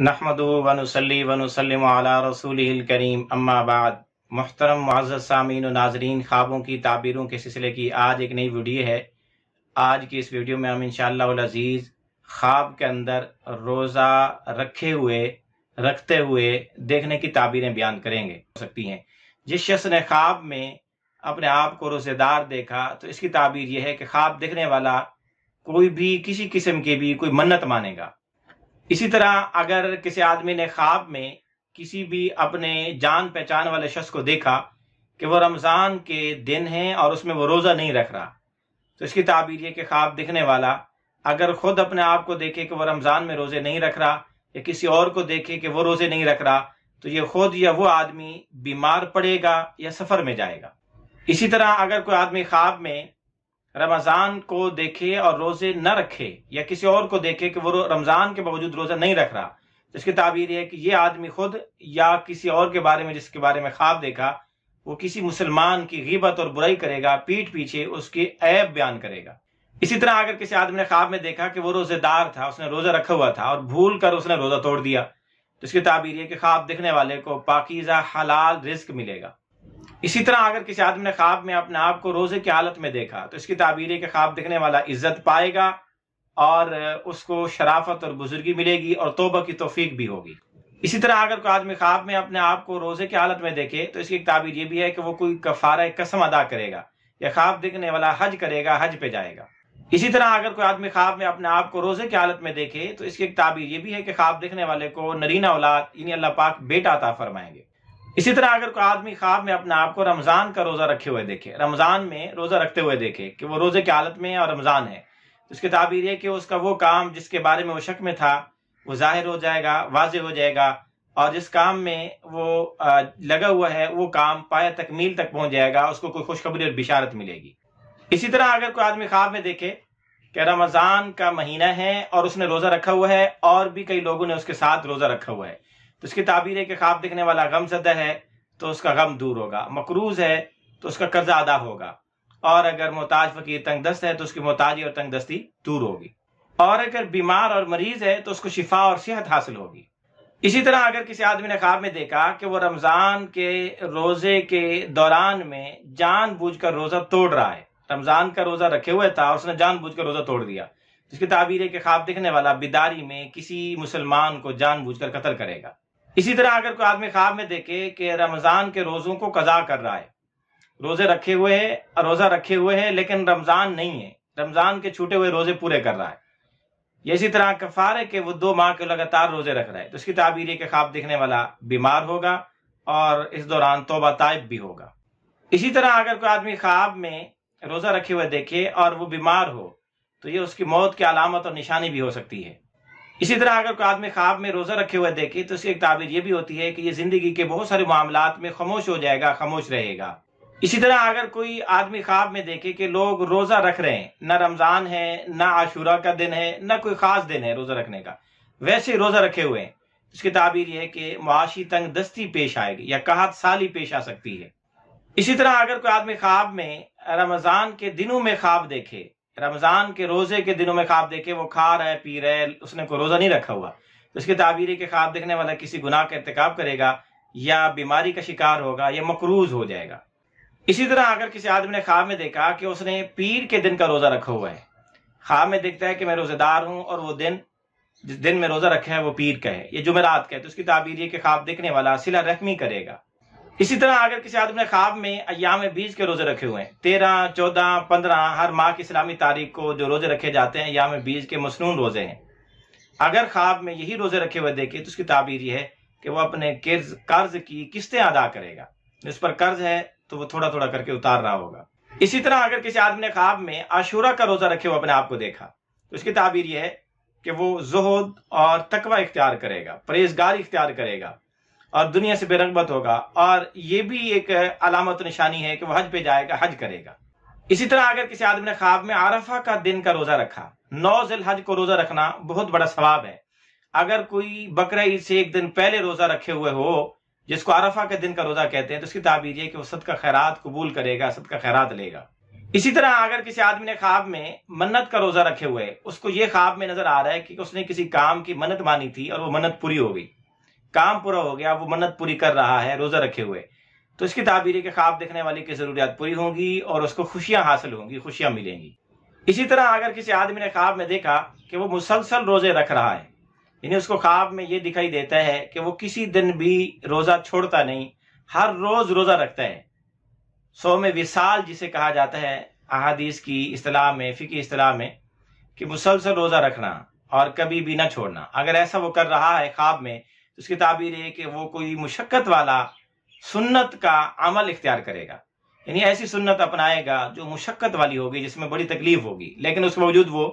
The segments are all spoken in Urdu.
نحمدہ ونصلی ونسلم علی رسولہ الکریم اما بعد۔ محترم معزز سامعین و ناظرین، خوابوں کی تعبیروں کے سلسلے کی آج ایک نئی ویڈیو ہے۔ آج کی اس ویڈیو میں ہم انشاءاللہ العزیز خواب کے اندر روزہ رکھتے ہوئے دیکھنے کی تعبیریں بیان کریں گے۔ ہو سکتی ہیں جس شخص نے خواب میں اپنے آپ کو روزے دار دیکھا تو اس کی تعبیر یہ ہے کہ خواب دیکھنے والا کوئی بھی کسی قسم کی بھی کوئی منت مانے گا۔ اسی طرح اگر کسی آدمی نے خواب میں کسی بھی اپنے جان پہچان والے شخص کو دیکھا کہ وہ رمضان کے دن ہیں اور اس میں وہ روزہ نہیں رکھ رہا، تو اس کی تعبیر یہ کہ خواب دیکھنے والا اگر خود اپنے آپ کو دیکھے کہ وہ رمضان میں روزے نہیں رکھ رہا یا کسی اور کو دیکھے کہ وہ روزے نہیں رکھ رہا، تو یہ خود یا وہ آدمی بیمار پڑے گا یا سفر میں جائے گا۔ اسی طرح اگر کوئی آدمی خواب میں رمضان کو دیکھے اور روزے نہ رکھے یا کسی اور کو دیکھے کہ وہ رمضان کے باوجود روزہ نہیں رکھ رہا، تو اس کی تعبیر یہ ہے کہ یہ آدمی خود یا کسی اور کے بارے میں جس کے بارے میں خواب دیکھا وہ کسی مسلمان کی غیبت اور برائی کرے گا، پیٹھ پیچھے اس کی عیب بیان کرے گا۔ اسی طرح اگر کسی آدمی نے خواب میں دیکھا کہ وہ روزے دار تھا، اس نے روزہ رکھا ہوا تھا اور بھول کر اس نے روزہ توڑ دیا، تو اس کی تعبیر یہ کہ خواب دیکھنے والے کو پاکیزہ حلال رزق ملے گا۔ اسی طرح اگر کسی آدمی نے خواب میں اپنے آپ کو روزے کی حالت میں دیکھا تو اس کی تعبیر ہے کہ خواب دیکھنے والا عزت پائے گا اور اس کو شرافت اور بزرگی ملے گی اور توبہ کی توفیق بھی ہوگی۔ اسی طرح اگر کوئی آدمی خواب میں اپنے آپ کو روزے کی حالت میں دیکھے تو اس کی ایک تعبیر یہ بھی ہے کہ وہ کوئی کفارہ قسم ادا کرے گا یا خواب دیکھنے والا حج کرے گا، حج پہ جائے گا۔ اسی طرح اگر کوئی آدمی خواب میں اپنے آپ کو روزے کی حالت میں دیکھے تو اس کی ایک تعبیر یہ بھی ہے کہ خواب دیکھنے والے کو نرینہ اولاد یعنی اللہ پاک بیٹا عطا فرمائیں گے۔ اسی طرح اگر کوئی آدمی خواب میں اپنے آپ کو رمضان کا روزہ رکھے ہوئے دیکھے، رمضان میں روزہ رکھتے ہوئے دیکھے کہ وہ روزے کی حالت میں ہے اور رمضان ہے، تو اس کی تعبیر یہ کہ اس کا وہ کام جس کے بارے میں وہ شک میں تھا وہ ظاہر ہو جائے گا، واضح ہو جائے گا، اور جس کام میں وہ لگا ہوا ہے وہ کام پایہ تکمیل تک پہنچ جائے گا، اس کو کوئی خوشخبری اور بشارت ملے گی۔ اسی طرح اگر کوئی آدمی خواب میں دیکھے کہ رمضان کا مہینہ ہے اور اس نے روزہ رکھا ہوا ہے اور بھی کئی لوگوں نے اس کے ساتھ روزہ رکھا ہوا ہے، تو اس کی تعبیر ہے کہ خواب دیکھنے والا غم زدہ ہے تو اس کا غم دور ہوگا، مقروض ہے تو اس کا قرضہ ادا ہوگا، اور اگر محتاج فقیر تنگ دست ہے تو اس کی محتاجی اور تنگ دستی دور ہوگی، اور اگر بیمار اور مریض ہے تو اس کو شفا اور صحت حاصل ہوگی۔ اسی طرح اگر کسی آدمی نے خواب میں دیکھا کہ وہ رمضان کے روزے کے دوران میں جان بوجھ کر روزہ توڑ رہا ہے، رمضان کا روزہ رکھے ہوئے تھا اور اس نے جان بوجھ کر روزہ توڑ دیا، اس کی تعبیر ہے کہ خواب دیکھنے والا بیداری میں کسی مسلمان کو جان بوجھ کر قتل کرے گا۔ اسی طرح اگر کوئی آدمی خواب میں دیکھے کہ رمضان کے روزوں کو قضا کر رہا ہے، روزے رکھے ہوئے ہے اور روزہ رکھے ہوئے ہے لیکن رمضان نہیں ہے، رمضان کے چھوٹے ہوئے روزے پورے کر رہا ہے، یا اسی طرح کفارے کہ وہ 2 ماہ کے لگاتار روزے رکھ رہا ہے، تو اس کی تعبیر ہے کہ خواب دیکھنے والا بیمار ہوگا اور اس دوران توبہ تائب بھی ہوگا۔ اسی طرح اگر کوئی آدمی خواب میں روزہ رکھے ہوئے دیکھے اور وہ بیمار ہو تو یہ اس کی موت کی علامت اور نشانی بھی ہو سکتی ہے۔ اسی طرح اگر کوئی آدمی خواب میں روزہ رکھے ہوئے دیکھے تو اس کی ایک تعبیر یہ بھی ہوتی ہے کہ یہ زندگی کے بہت سارے معاملات میں خاموش ہو جائے گا، خاموش رہے گا۔ اسی طرح اگر کوئی آدمی خواب میں دیکھے کہ لوگ روزہ رکھ رہے ہیں، نہ رمضان ہے نہ عاشورہ کا دن ہے نہ کوئی خاص دن ہے روزہ رکھنے کا، ویسے روزہ رکھے ہوئے ہیں، اس کی تعبیر یہ ہے کہ معاشی تنگ دستی پیش آئے گی یا قحط سالی پیش آ سکتی ہے۔ اسی طرح اگر کوئی آدمی خواب میں رمضان کے دنوں میں خواب دیکھے، رمضان کے روزے کے دنوں میں خواب دیکھے وہ کھا رہا ہے پی رہا ہے، اس نے کوئی روزہ نہیں رکھا ہوا، تو اس کی تعبیر ہے کہ خواب دیکھنے والا کسی گناہ کا ارتکاب کرے گا یا بیماری کا شکار ہوگا یا مقروض ہو جائے گا۔ اسی طرح اگر کسی آدمی نے خواب میں دیکھا کہ اس نے پیر کے دن کا روزہ رکھا ہوا ہے، خواب میں دیکھتا ہے کہ میں روزہ دار ہوں اور وہ دن جس دن میں روزہ رکھا ہے وہ پیر کا ہے یا جمعرات کا ہے، تو اس کی تعبیر یہ کہ خواب دیکھنے والا صلہ رحمی کرے گا۔ اسی طرح اگر کسی آدمی نے خواب میں ایام بیز کے روزے رکھے ہوئے ہیں، 13، 14، 15 ہر ماہ کی اسلامی تاریخ کو جو روزے رکھے جاتے ہیں ایام بیز کے مسنون روزے ہیں، اگر خواب میں یہی روزے رکھے ہوئے دیکھے تو اس کی تعبیر یہ ہے کہ وہ اپنے قرض کی قسطیں ادا کرے گا، جس پر قرض ہے تو وہ تھوڑا تھوڑا کر کے اتار رہا ہوگا۔ اسی طرح اگر کسی آدمی نے خواب میں عاشورہ کا روزہ رکھے ہوئے اپنے آپ کو دیکھا تو اس کی تعبیر یہ ہے کہ وہ زہد اور تقوی اختیار کرے گا، پرہیزگاری اختیار کرے گا اور دنیا سے بے رغبت ہوگا، اور یہ بھی ایک علامت نشانی ہے کہ وہ حج پہ جائے گا، حج کرے گا۔ اسی طرح اگر کسی آدمی نے خواب میں عرفہ کا دن کا روزہ رکھا، 9 ذی الحج کو روزہ رکھنا بہت بڑا ثواب ہے۔ اگر کوئی بقرہ عید سے ایک دن پہلے روزہ رکھے ہوئے ہو جس کو عرفہ کے دن کا روزہ کہتے ہیں تو اس کی تعبیر یہ کہ وہ صدقہ خیرات قبول کرے گا، صدقہ خیرات لے گا۔ اسی طرح اگر کسی آدمی نے خواب میں منت کا روزہ رکھے ہوئے، اس کو یہ خواب میں نظر آ رہا ہے کہ اس نے کسی کام کی منت مانی تھی اور وہ منت پوری ہو گئی، کام پورا ہو گیا، وہ منت پوری کر رہا ہے روزہ رکھے ہوئے، تو اس کی تعبیر ہے کہ خواب دیکھنے والے کی ضروریات پوری ہوں گی اور اس کو خوشیاں حاصل ہوں گی، خوشیاں ملیں گی۔ اسی طرح اگر کسی آدمی نے خواب میں دیکھا کہ وہ مسلسل روزے رکھ رہا ہے، یعنی اس کو خواب میں یہ دکھائی دیتا ہے کہ وہ کسی دن بھی روزہ چھوڑتا نہیں، ہر روز روزہ رکھتا ہے، صوم وصال جسے کہا جاتا ہے احادیث کی اصطلاح میں، فقہی اصطلاح میں، کہ مسلسل روزہ رکھنا اور کبھی بھی نہ چھوڑنا، اگر ایسا وہ کر رہا ہے خواب میں تو اس کی تعبیر ہے کہ وہ کوئی مشقت والا سنت کا عمل اختیار کرے گا، یعنی ایسی سنت اپنائے گا جو مشقت والی ہوگی، جس میں بڑی تکلیف ہوگی، لیکن اس کے باوجود وہ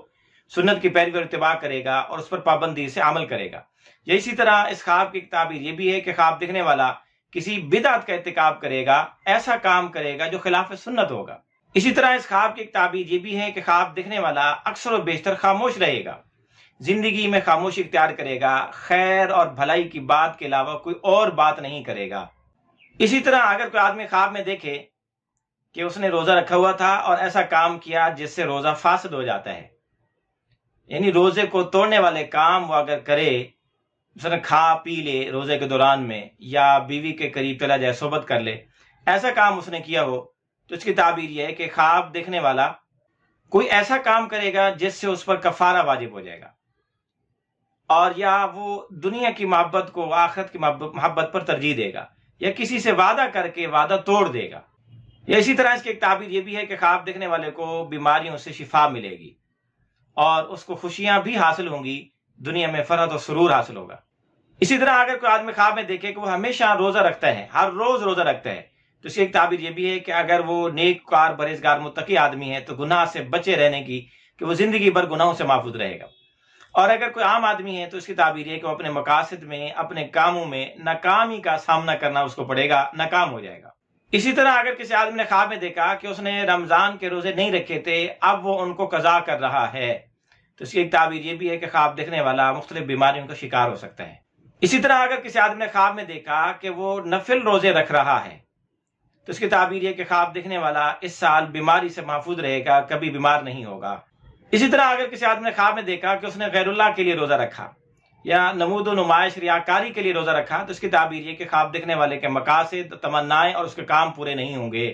سنت کی پیروی اور اتباع کرے گا اور اس پر پابندی سے عمل کرے گا۔ یا اسی طرح اس خواب کی تعبیر یہ بھی ہے کہ خواب دیکھنے والا کسی بدعت کا ارتکاب کرے گا، ایسا کام کرے گا جو خلاف سنت ہوگا۔ اسی طرح اس خواب کی ایک تعبیر یہ بھی ہے کہ خواب دیکھنے والا اکثر و بیشتر خاموش رہے گا، زندگی میں خاموشی اختیار کرے گا، خیر اور بھلائی کی بات کے علاوہ کوئی اور بات نہیں کرے گا۔ اسی طرح اگر کوئی آدمی خواب میں دیکھے کہ اس نے روزہ رکھا ہوا تھا اور ایسا کام کیا جس سے روزہ فاسد ہو جاتا ہے، یعنی روزے کو توڑنے والے کام وہ اگر کرے، اس نے کھا پی لے روزے کے دوران میں، یا بیوی کے قریب چلا جائے، صحبت کر لے، ایسا کام اس نے کیا ہو، تو اس کی تعبیر یہ ہے کہ خواب دیکھنے والا کوئی ایسا کام کرے گا جس سے اس پر کفارہ واجب ہو جائے گا، اور یا وہ دنیا کی محبت کو آخرت کی محبت پر ترجیح دے گا، یا کسی سے وعدہ کر کے وعدہ توڑ دے گا۔ یا اسی طرح اس کی ایک تعبیر یہ بھی ہے کہ خواب دیکھنے والے کو بیماریوں سے شفا ملے گی اور اس کو خوشیاں بھی حاصل ہوں گی، دنیا میں فرحت و سرور حاصل ہوگا۔ اسی طرح اگر کوئی آدمی خواب میں دیکھے کہ وہ ہمیشہ روزہ رکھتا ہے، ہر روز روزہ رکھتا ہے، تو اس کی ایک تعبیر یہ بھی ہے کہ اگر وہ نیک کار پرہیزگار متقی آدمی ہے تو گناہ سے بچے رہنے کی، کہ وہ زندگی بھر گناہوں سے محفوظ رہے گا۔ اور اگر کوئی عام آدمی ہے تو اس کی تعبیر یہ ہے کہ وہ اپنے مقاصد میں، اپنے کاموں میں ناکامی کا سامنا کرنا اس کو پڑے گا، ناکام ہو جائے گا۔ اسی طرح اگر کسی آدمی نے خواب میں دیکھا کہ اس نے رمضان کے روزے نہیں رکھے تھے، اب وہ ان کو قضا کر رہا ہے، تو اس کی ایک تعبیر یہ بھی ہے کہ خواب دیکھنے والا مختلف بیماریوں کا شکار ہو سکتا ہے۔ اسی طرح اگر کسی آدمی نے خواب میں دیکھا کہ وہ نفل روزے رکھ رہا ہے، تو اس کی تعبیر یہ کہ خواب دیکھنے والا اس سال بیماری سے محفوظ رہے گا، کبھی بیمار نہیں ہوگا۔ اسی طرح اگر کسی آدمی نے خواب میں دیکھا کہ اس نے غیر اللہ کے لیے روزہ رکھا یا نمود و نمائش ریاکاری کے لیے روزہ رکھا، تو اس کی تعبیر یہ کہ خواب دیکھنے والے کے مقاصد، تمنائیں اور اس کے کام پورے نہیں ہوں گے۔